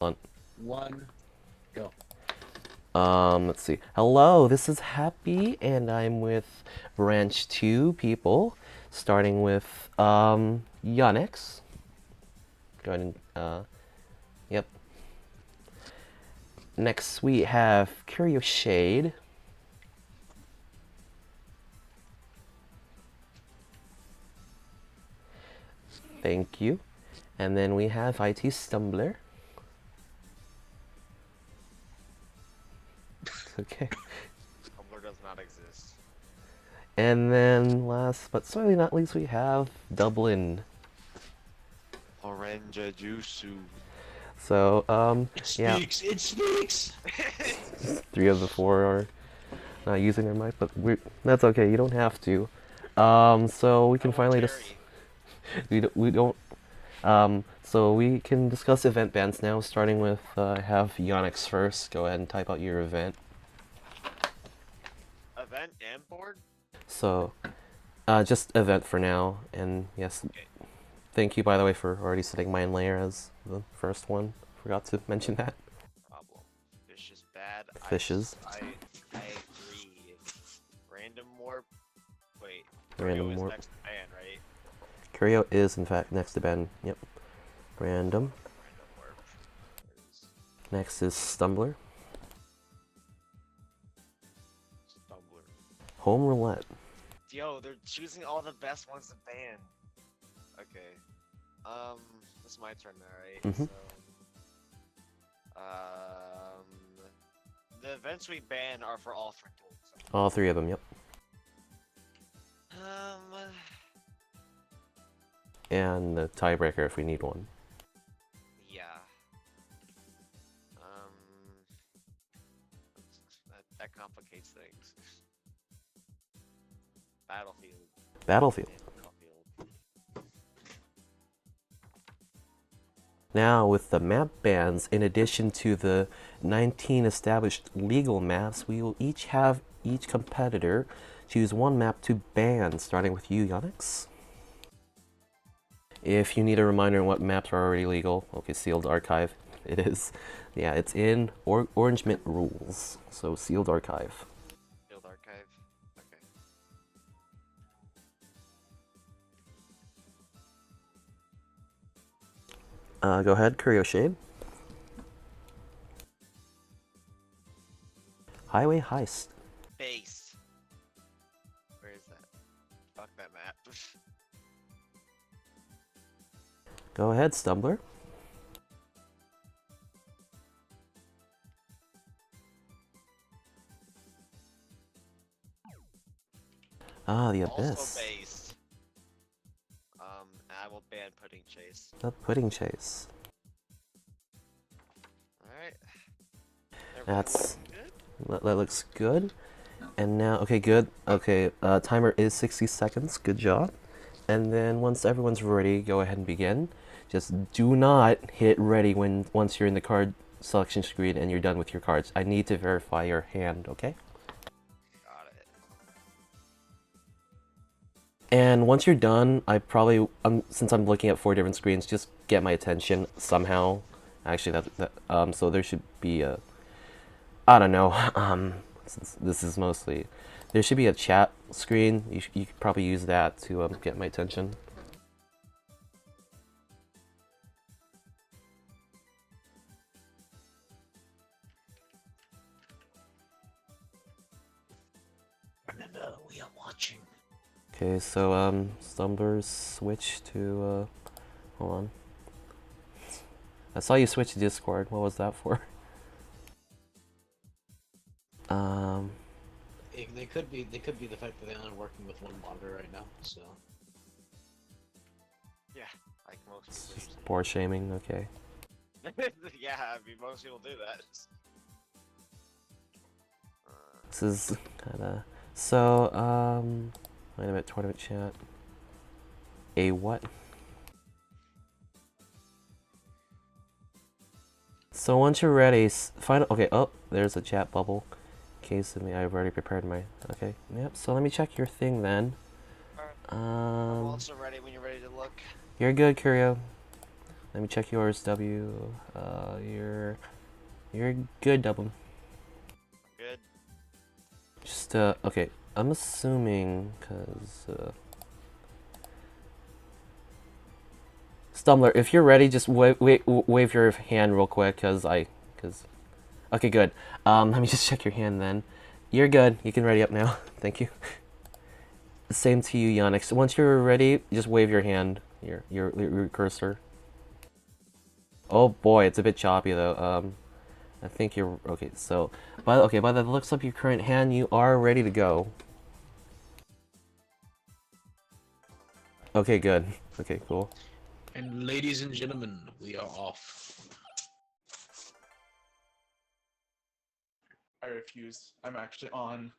On. One, go. Let's see. Hello, this is Happy, and I'm with Branch 2 people, starting with, Yanix. Go ahead and, yep. Next we have Curio Shade. Thank you. And then we have IT Stumbler. Okay. Tumblr does not exist. And then last but certainly not least, we have Dublin. Orange Juicy. So, It yeah, speaks. It speaks. three of the four are not using their mic, but that's okay. You don't have to. So we can Oh, well, finally just Terry. we don't. So we can discuss event bans now, starting with have Yonix first. Go ahead and type out your event. Event and board? So, just event for now, and yes, Okay. thank you by the way for already setting mine layer as the first one. Forgot to mention that. Problem. Fish is bad. Fishes. I agree. Random warp. Wait. Curio Random is warp. next ban, right? Curio is in fact next to Ben. Yep. Random. Random warp. Is Next is Stumbler. Stumbler. Home Roulette. Yo, they're choosing all the best ones to ban. Okay. It's my turn now, right? Mhm. So, the events we ban are for all three tools. All three of them. Yep. Um, And the tiebreaker if we need one. yeah. Um, that complicates things. Battlefield. Battlefield. Battlefield. Now, with the map bans, in addition to the 19 established legal maps, we will each have each competitor choose one map to ban, starting with you, Yonix. If you need a reminder on what maps are already legal, okay, sealed archive, it is. Yeah, it's in Orangement rules, so sealed archive. Field archive. Okay. Go ahead, Curio Shade. Highway Heist. Base. Where is that? Fuck that map. Go ahead, Stumbler. Ah, the Also Abyss. base. I will ban pudding chase. The Pudding Chase. Alright. Everybody That's looking good? that looks good. And now, okay, good. Okay, timer is 60 seconds. Good job. And then once everyone's ready, go ahead and begin. Just do not hit ready once you're in the card selection screen and you're done with your cards. I need to verify your hand, okay? Got it. And once you're done, I probably, since I'm looking at four different screens, just get my attention somehow. Actually, so there should be a, I don't know, since this is mostly, there should be a chat screen. You could probably use that to get my attention. Remember, we are watching. Okay, so Stumblers switch to hold on. I saw you switch to Discord. What was that for? Um, They could be. They could be the fact that they're only working with one monitor right now. So. Yeah, like most people usually. Poor shaming. Okay. Yeah, I mean most people do that. This is kind of so. Wait a minute. Tournament chat. A what? So once you're ready, find. Okay. Oh, there's a chat bubble. In case of me, I've already prepared my. Okay. Yep. So let me check your thing then. I'm also ready when you're ready to look. You're good, Curio. Let me check yours, W. You're good, W. Good. Just okay. I'm assuming because Stumbler, if you're ready, just wave your hand real quick, cause. Okay, good. Let me just check your hand then. You're good. You can ready up now. Thank you. Same to you, Yannick. Once you're ready, just wave your hand. Your cursor. Oh boy, it's a bit choppy though. I think you're okay. So, by the looks of your current hand, you are ready to go. Okay, good. Okay, cool. And ladies and gentlemen, we are off. I refuse. I'm actually on.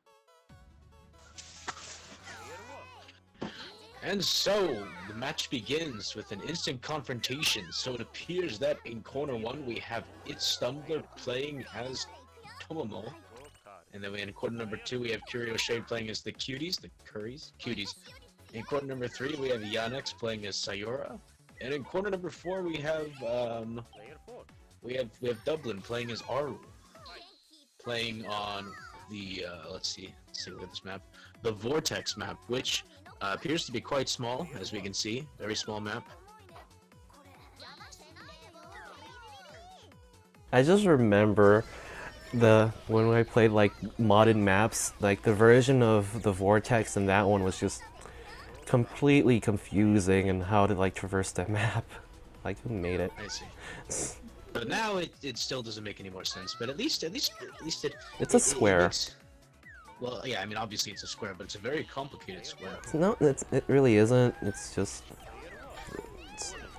And so, the match begins with an instant confrontation. So it appears that in corner 1 we have It's Stumbler playing as Tomomo. And then in corner number 2 we have Curio Shade playing as the Cuties. In corner number 3 we have Yannex playing as Sayora. And in corner number 4 we have Dublin playing as Aru. Playing on the let's see what this map. The Vortex map, which appears to be quite small, as we can see. Very small map. I just remember when I played like modded maps, like the version of the vortex in that one was just completely confusing and how to like traverse that map. Like who made it? I see. But now it still doesn't make any more sense. But at least it It's a square. Well, yeah, I mean obviously it's a square, but it's a very complicated square. No, it really isn't. It's just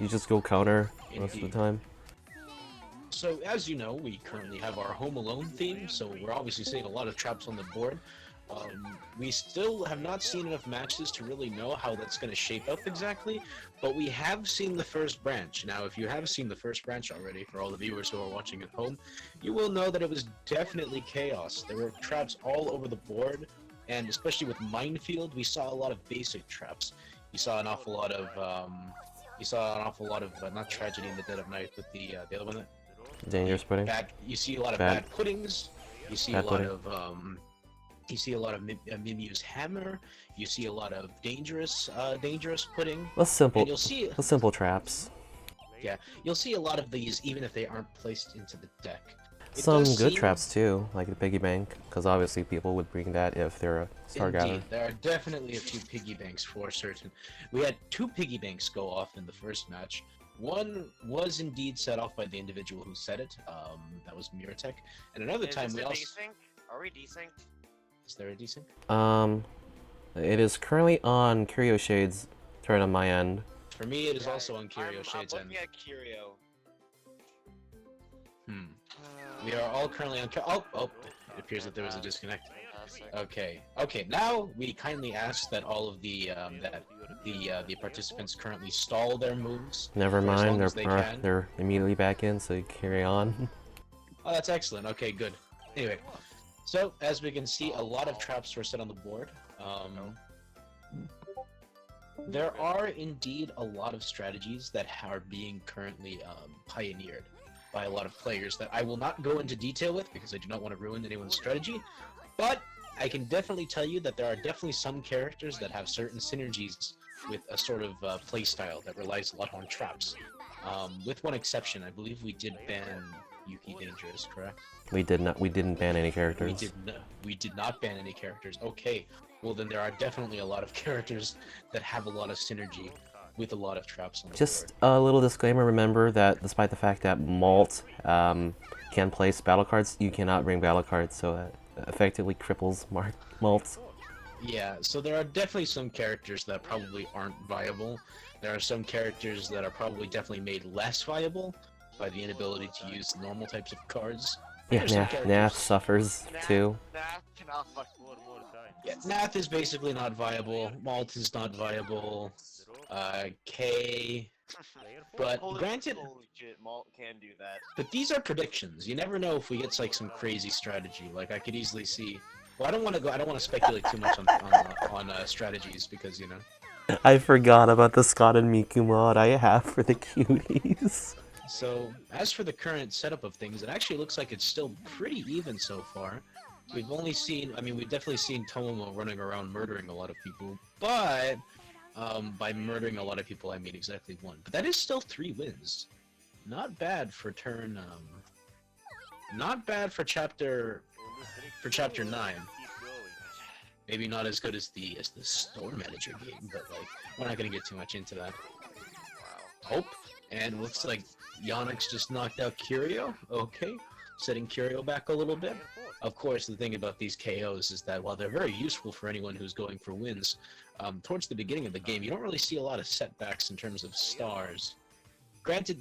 you just go counter most of the time. So as you know, we currently have our Home Alone theme, so we're obviously seeing a lot of traps on the board. We still have not seen enough matches to really know how that's going to shape up exactly, but we have seen the first branch. Now, if you have seen the first branch already, for all the viewers who are watching at home, you will know that it was definitely chaos. There were traps all over the board, and especially with Minefield, we saw a lot of basic traps. You saw an awful lot of, not Tragedy in the Dead of Night, but the other one. Dangerous pudding. You see a lot of bad puddings. You see a lot of Mimiu's hammer. You see a lot of dangerous pudding. Less simple. And you'll see the simple traps. Yeah, you'll see a lot of these even if they aren't placed into the deck. Some good traps too, like the piggy bank, because obviously people would bring that if they're a star gatherer. Indeed, there are definitely a few piggy banks for certain. We had 2 piggy banks go off in the first match. One was indeed set off by the individual who said it. That was Muratech. And another time we also. Desync? Are we desynced? Is there a desync? It is currently on Curio Shade's turn on my end. For me, it is also on Curio Shade's I'm end. looking at Curio. We are all currently on. Oh! It appears that there was a disconnect. Okay. Now we kindly ask that all of the participants currently stall their moves. Never for as mind, long as they can. they're immediately back in, so you carry on. Oh, that's excellent. Okay, good. Anyway, so as we can see, a lot of traps were set on the board. There are indeed a lot of strategies that are being currently pioneered by a lot of players that I will not go into detail with because I do not want to ruin anyone's strategy, but I can definitely tell you that there are definitely some characters that have certain synergies with a sort of playstyle that relies a lot on traps. With one exception, I believe we did ban Yuki Dangerous, correct? We didn't ban any characters. We did not ban any characters. Okay, well then there are definitely a lot of characters that have a lot of synergy with a lot of traps on the Just board. a little disclaimer, remember that despite the fact that Malt can place battle cards, you cannot bring battle cards, so that effectively cripples Malt. Yeah, so there are definitely some characters that probably aren't viable. There are some characters that are probably definitely made less viable by the inability to use normal types of cards. Yeah, Nath suffers too. Nath cannot fuck more time. Yeah, Nath is basically not viable. Malt is not viable. K. But granted, legit, Malt can do that. but these are predictions. You never know if we get like some crazy strategy. Like I could easily see. Well, I don't want to speculate too much on strategies because you know. I forgot about the Scott and Miku mod I have for the cuties. So, as for the current setup of things, it actually looks like it's still pretty even so far. We've only seen, I mean, we've definitely seen Tomomo running around murdering a lot of people, but by murdering a lot of people, I mean exactly one. But that is still 3 wins. Not bad for turn, not bad for chapter 9. Maybe not as good as the store manager game, but like we're not gonna get too much into that. Hope, and looks like Yonex just knocked out Curio. Okay, setting Curio back a little bit. Of course, the thing about these KOs is that while they're very useful for anyone who's going for wins, towards the beginning of the game, you don't really see a lot of setbacks in terms of stars. Granted,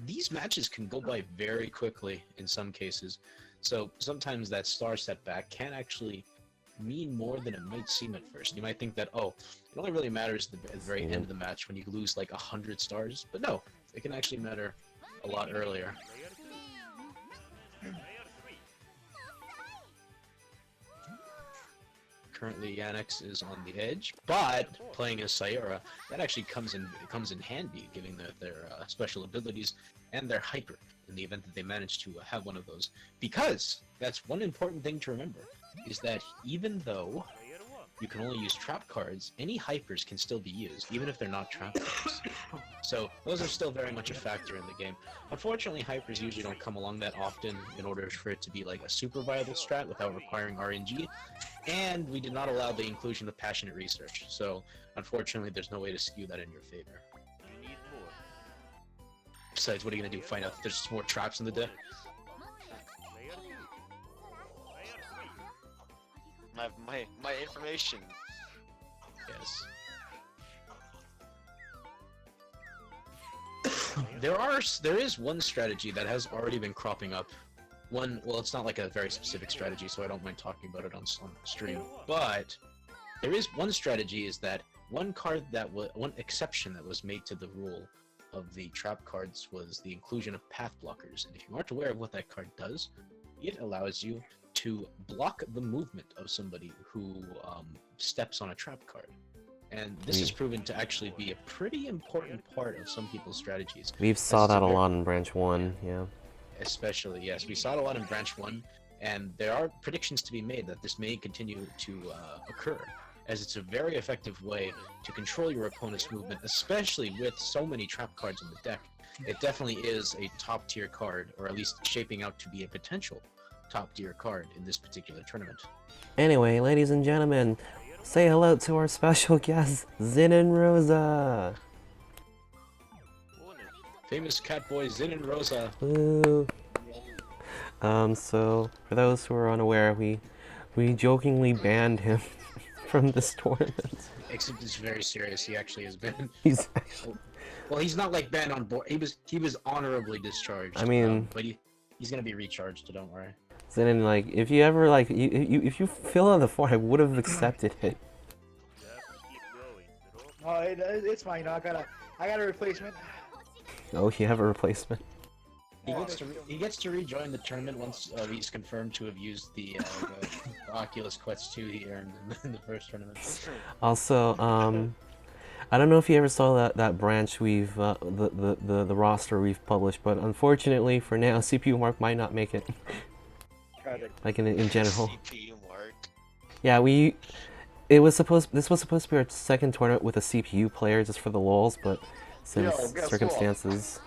these matches can go by very quickly in some cases, so sometimes that star setback can actually mean more than it might seem at first. You might think that, oh, it only really matters at the very end of the match when you lose like 100 stars, but no, it can actually matter a lot earlier. Currently, Yannick is on the edge, but playing as Sayura, that actually comes in handy, giving their special abilities and their hyper in the event that they manage to have one of those. Because that's one important thing to remember, is that even though you can only use trap cards, any hypers can still be used, even if they're not trap cards. So those are still very much a factor in the game. Unfortunately, hypers usually don't come along that often in order for it to be like a super viable strat without requiring RNG, and we did not allow the inclusion of passionate research, so unfortunately there's no way to skew that in your favor. Besides, what are you gonna do, find out if there's more traps in the deck? My information. Yes. There is one strategy that has already been cropping up. Well, it's not like a very specific strategy, so I don't mind talking about it on stream. But there is one strategy, is that one exception that was made to the rule of the trap cards was the inclusion of path blockers. And if you aren't aware of what that card does, it allows you to block the movement of somebody who steps on a trap card. And this has proven to actually be a pretty important part of some people's strategies. We've saw that a lot in Branch 1, yeah. Especially, yes. We saw it a lot in Branch 1, and there are predictions to be made that this may continue to occur, as it's a very effective way to control your opponent's movement, especially with so many trap cards in the deck. It definitely is a top-tier card, or at least shaping out to be a potential top-tier card in this particular tournament. Anyway, ladies and gentlemen, say hello to our special guest, Zin and Rosa! Famous Catboy Zin and Rosa. Woo! So, for those who are unaware, we jokingly banned him from this tournament. Except it's very serious, he actually has been. He's actually... Well, he's not like banned on board, he was honorably discharged. I mean... but he's gonna be recharged, so don't worry. Zin, like, if you ever, like, if you fill out the form, I would have accepted it. Oh, it's fine. I got a replacement. Oh, you have a replacement. He gets to rejoin the tournament once he's confirmed to have used the Oculus Quest 2 he earned in the first tournament. Also, I don't know if you ever saw that branch we've the roster we've published, but unfortunately for now, CPU Mark might not make it. Like in general. CPU Mark. Yeah, this was supposed to be our second tournament with a CPU player just for the lulz, but since circumstances,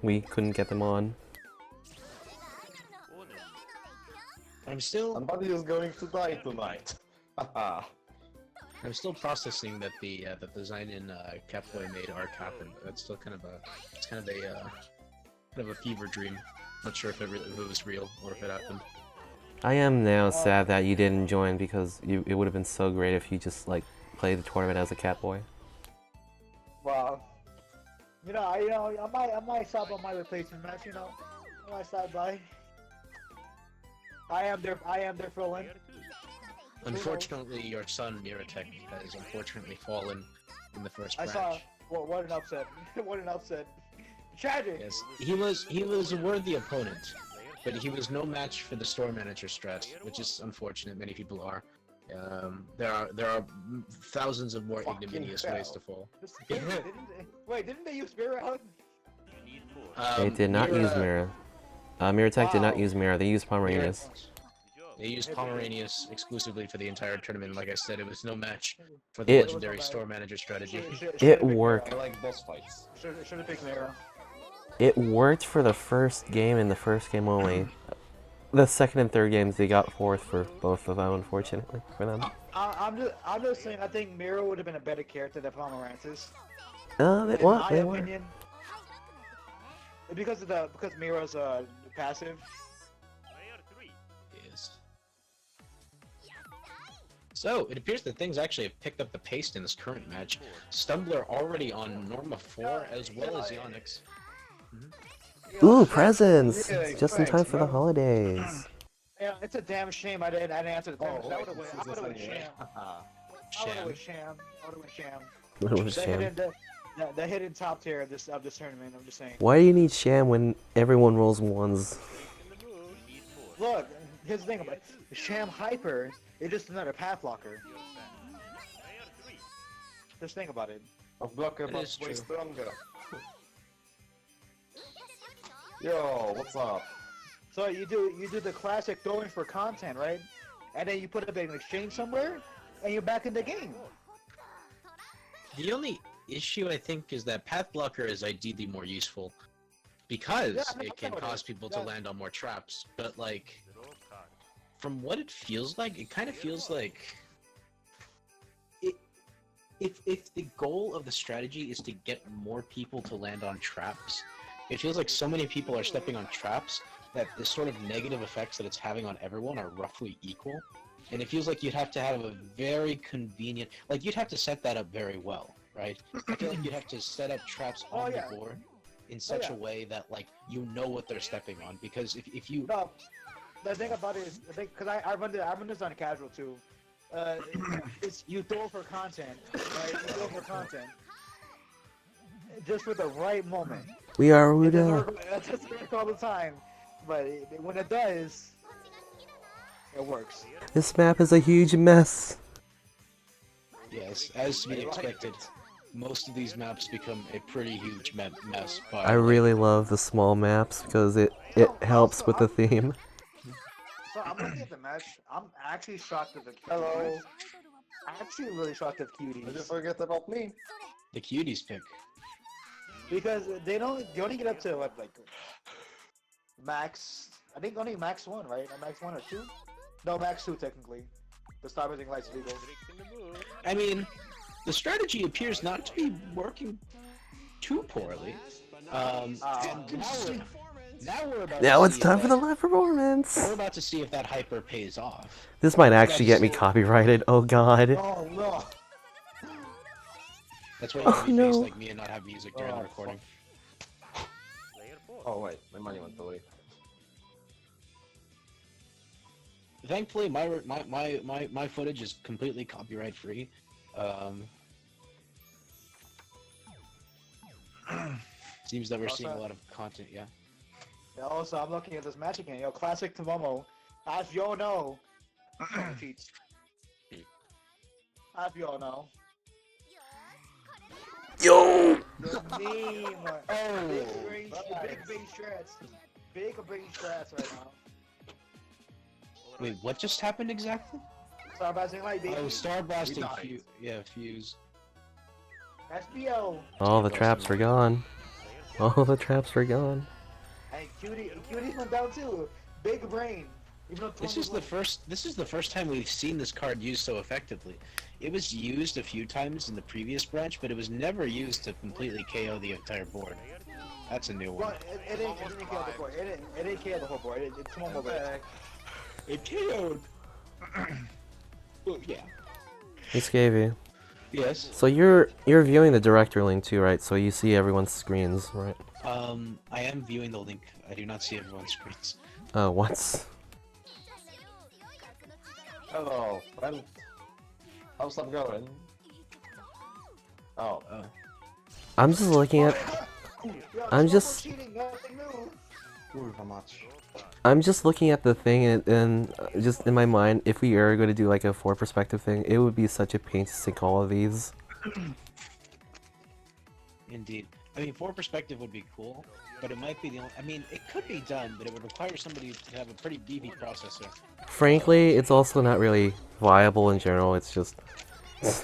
we couldn't get them on. Somebody is going to die tonight. I'm still processing that the design in Catboy made arc happen. That's still kind of a fever dream. Not sure if it was real or if it happened. I am now sad that you didn't join, because it would have been so great if you just like played the tournament as a Catboy. Well, I might stop on my replacement match. I might stop by. I am there for a win. Unfortunately, your son Miratek has unfortunately fallen in the first match. I saw. What an upset! What an upset! Tragic. Yes, he was a worthy opponent, but he was no match for the store manager strat, which is unfortunate. Many people are. There are thousands of more Fucking ignominious hell. ways to fall. Didn't they use Spirit Out? They did not Mira- use Mira. Mirror Tech did not Wow. use Mira. They used Pomeranius. They used Pomeranius exclusively for the entire tournament. Like I said, it was no match for the It- legendary store manager strategy. It worked. I like boss fights. Should have picked Mira. It worked for the first game and the first game only. The second and third games they got fourth for both of them, unfortunately for them. I'm just saying. I think Mira would have been a better character than Pomerantis. They, In what? my They were. opinion. Because Mira's passive. Yes. So, it appears that things actually have picked up the pace in this current match. Stumbler already on Norma 4 as well as Onyx. Ooh, presents! Yeah, Just in time thanks, for the man. holidays. Yeah, it's a damn shame I didn't answer the question. I would have this is went a- Sham. I would have Sham. went Sham. I would have went Sham. It was The Sham. hidden, the hidden top tier of this tournament. I'm just saying. Why do you need Sham when everyone rolls ones? Look, here's the thing about it. Sham Hyper is just another path blocker. Just think about it. A blocker, That but is way true. stronger. Yo, what's up? So you do the classic throwing for content, right? And then you put it in an exchange somewhere, and you're back in the game. The only issue I think is that Path Blocker is ideally more useful because Yeah, no, it can that's what it cause is. people to Yeah. land on more traps. But like, from what it feels like, it kind of feels like if the goal of the strategy is to get more people to land on traps, it feels like so many people are stepping on traps that the sort of negative effects that it's having on everyone are roughly equal. And it feels like you'd have to have a very convenient, like you'd have to set that up very well, right? I feel like you'd have to set up traps Oh, on yeah. the board in such yeah. a way that like you know what they're stepping on. Because if you No, the thing about it is, because I run this on casual too. It's you throw for content, right? You throw for content, just for the right moment. We are It doesn't Ruda. work, it doesn't work all the time, but when it does, it works. This map is a huge mess. yes, as to be expected, most of these maps become a pretty huge mess. By I really love the small maps because it helps with the theme. So I'm looking at the match. I'm actually shocked at the cuties. Hello. I'm actually really shocked at Did you cuties forget about me? the cuties pick. because they only get up to what, like max. I think only max 1, right? Or max 1 or 2? No, max 2 technically. The Starbuzzing Lights legal. I mean, the strategy appears not to be working too poorly. And now we're about Now to it's see time if for the that- live performance. We're about to see if that hyper pays off. This might actually get me copyrighted. Oh god. Oh no! That's why you have to be no. face like me and not have music during the Oh, recording. Oh wait, my money went away. Thankfully, my footage is completely copyright free. Seems that we're seeing a lot of content. Yeah. Yeah, also, I'm looking at this match again. Yo, classic Tomomo. As you all know, cheats. As you all know, Yo! the meme. Big brain strats. Big brain strats right now. Wait, what just happened exactly? Starbuzzing Light, baby. Oh, Star Blasting died. Fuse. SBO. All the traps were gone. All the traps were gone. And Cuties went down too. Big brain. Even though This is the first time we've seen this card used so effectively. It was used a few times in the previous branch, but it was never used to completely KO the entire board. That's a new Well, one. it didn't kill the board. It didn't kill the whole board. It's Tomomo back. It KO'd. Well, yeah. Hey Scavy. Yes. So you're viewing the director link too, right? So you see everyone's screens, right? I am viewing the link. I do not see everyone's screens. What? Hello, friend. How's that going? Oh, Oh. I'm just looking at. Yo, I'm Tomomo just- cheating. Nothing new. Kurwa mać. I'm just looking at the thing and just in my mind, if we are going to do like a four perspective thing, it would be such a pain to sync all of these. Indeed. I mean, for perspective would be cool, but it might be the only. I mean, it could be done, but it would require somebody to have a pretty beefy processor. Frankly, it's also not really viable in general. It's just,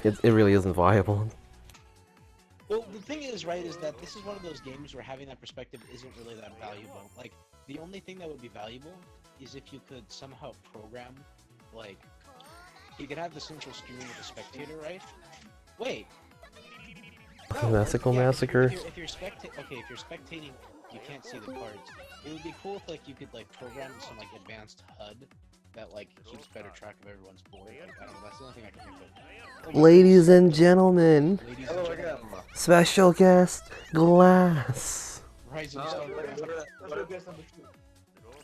it really isn't viable. Well, the thing is, right, is that this is one of those games where having that perspective isn't really that valuable. Like, the only thing that would be valuable is if you could somehow program, like, you could have the central screen with a spectator, right? Wait. Classical yeah, Massacre. If you're spectating, you can't see the cards. It would be cool if, like, you could, like, program some, like, advanced HUD that, like, keeps better track of everyone's board. Like, I don't know, that's the only thing I can think of. Ladies and gentlemen, Ladies and Hello gentlemen, again. special guest Glass. Rising No, Star.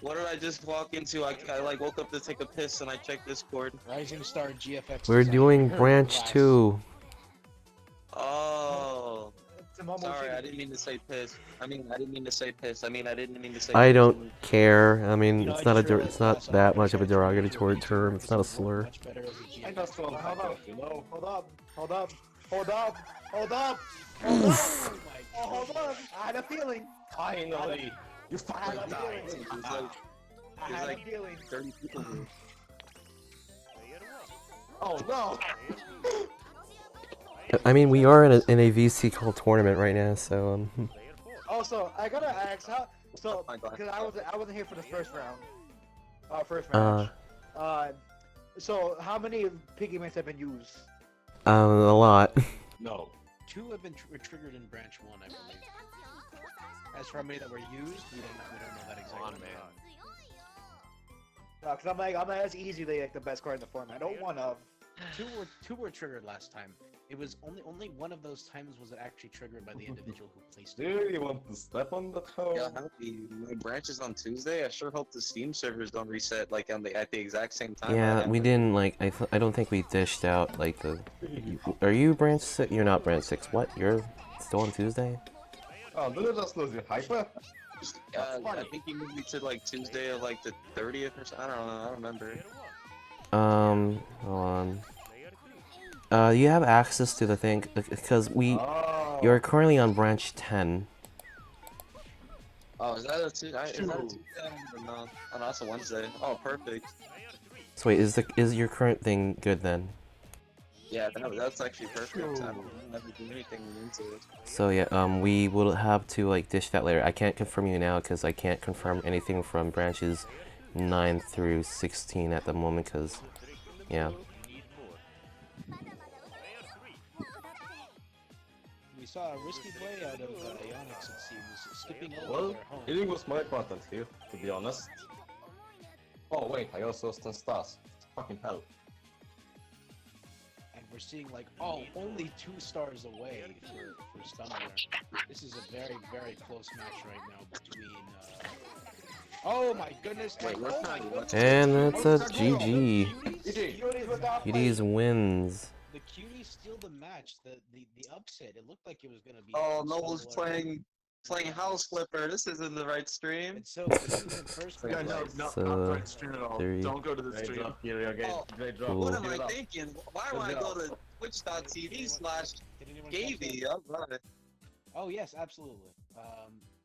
What did I just walk into? I like woke up to take a piss and I checked Discord. Rising Star GFX. We're doing designer, Branch Glass. 2. Oh, It's a Momo sorry, I City. didn't mean to say piss. I mean, I didn't mean to say piss. I mean, I didn't mean to say. I piss. don't care. I mean, You know, it's I not just a realized it's not Glass, that I'm much of a excited to derogatory review term. it. It's not a It's slur. much better as a I GFX. just want Hold up. to, you know. Hold up. Hold up. Hold up. Hold up. Oh my Oh, hold up. I had a feeling. Finally! You I had fucking a died! feeling. There's like I There's had like- a feeling. 30 people here. Oh no! I mean, we are in a VC called tournament right now, so Also, I gotta ask how. So, Oh my God. because I wasn't here for the first round. First Uh. match. So how many piggy banks have been used? a lot. No. 2 have been triggered in branch 1, I believe. As for how many that were used, we don't know that exactly. On, man. Cause I'm like that's easily like the best card in the format. I don't one of. 2 were triggered last time. It was only one of those times was it actually triggered by the individual who placed Do it. you want to step on the toe? Yeah, happy. My branch is on Tuesday. I sure hope the Steam servers don't reset like at the exact same time. Yeah, we didn't like. I don't think we dished out like the. Are you branch 6? You're not branch 6. What? You're still on Tuesday? Oh, did I just lose your hyper? I think you moved me to like Tuesday of like the 30th or something. I don't know. I don't remember. Hold on. You have access to the thing because Oh. you're currently on branch 10. Oh, is that a Tuesday? Is that a Tuesday? No. Oh, no, that's a Wednesday. Oh, perfect. So wait, is your current thing good then? Yeah, that's actually perfect. I don't have to do anything into it. So yeah, we will have to like dish that later. I can't confirm you now because I can't confirm anything from branches 9 through 16 at the moment because, yeah. We saw a risky play out of Onyx, it seems, skipping over Well, their home. healing was my content here, to be honest. Oh wait, I also lost 10 stars. Fucking hell. And we're seeing like, oh, only 2 stars away for Stunner. This is a very, very close match right now between. Oh my goodness! Wait, and, what's oh my not- goodness, And that's a the GG. Cuties without Cuties wins. The cuties steal the match. The upset. It looked like it was gonna be. Oh, so Noble's bloody. playing House Flipper. This isn't the right stream. And so he's in first place. Yeah, no, not So, right stream at all. 3. Don't go to the Great stream. job, Kirio, Oh, great job. cool. What am Keep it I up. thinking? Why do Good I go job. to twitch.tv/Gavy? Did anyone catch that? I'm right. Oh yes, absolutely.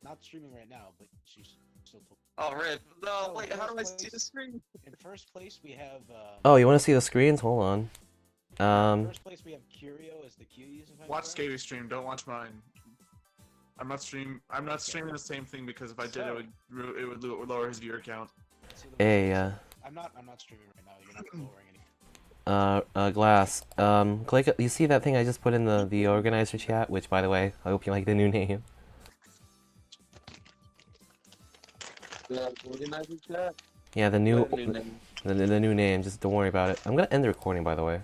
Not streaming right now, but she's still. Oh, rip. No, Oh, wait, how do I first see the place. screen? In first place we have. Oh, you want to see the screens? Hold on. In first place we have Curio as the cuties. If I'm Watch correct. Scavy stream. Don't watch mine. I'm not streaming the same thing because if I did, it would lower his viewer count. So the Hey, first place- I'm not streaming right now. You're not lowering anything. Glass. Click. You see that thing I just put in the organizer chat? Which, by the way, I hope you like the new name. The organizer chat? Yeah, the new What a new name. the new name. Just don't worry about it. I'm gonna end the recording, by the way.